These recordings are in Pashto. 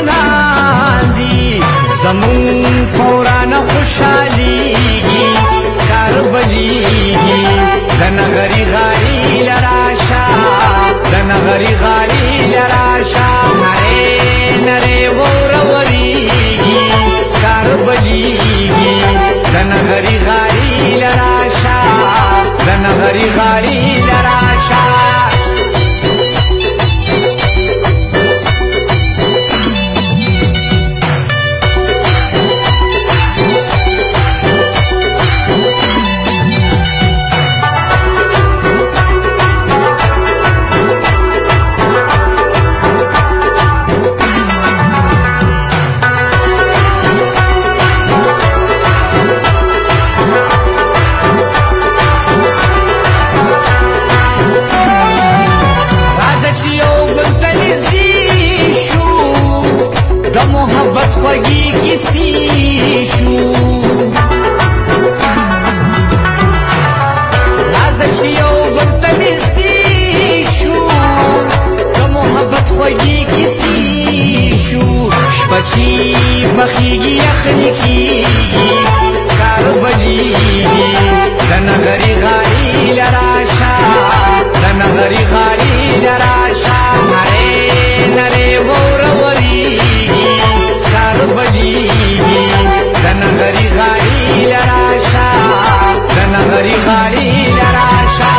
ګناه دي زمون پورانه خوشحالیږي سکار بلیږي د نغري غالي لراشه د نغري غالي لراشه نری نری وروریږي سکار بلیږي د نغري غالي لراشه د نغري غالي لراشه محبت خوږی کسی شو راځه چې یو بل ته نږدې شو د محبت خوږی کسی شو شپه چې بخیږي یخني کیږي سکار بلیږي د نغري غالي لراشه د نغري غالي لراشه نری نری وروریږي سکار بلیږي د نغري غالي لراشه د نغري غالي لراشه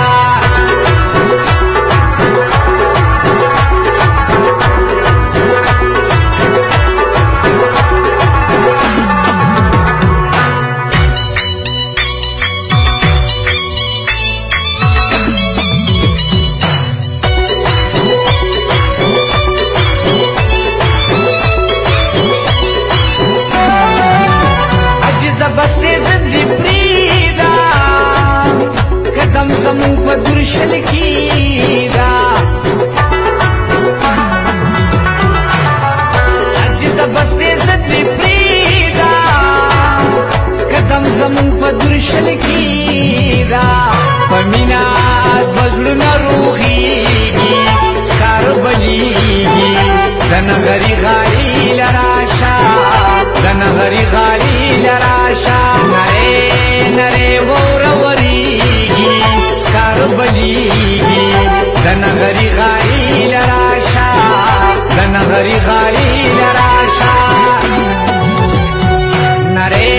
بسته زندی پریدا قدم زمون په درشل کیدا عجز بسته زندی پریدا قدم زمون په درشل کیدا پمینا وزړه روحيږي سکار بلیږي د نغري غالي لراشه د نغري غالي لراشه نری نری وروریږي سکار بلیږي د نغري غالي لراشه د نغري غالي لراشه نری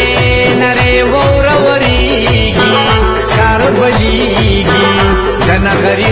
نری وروریږي سکار بلیږي د نغري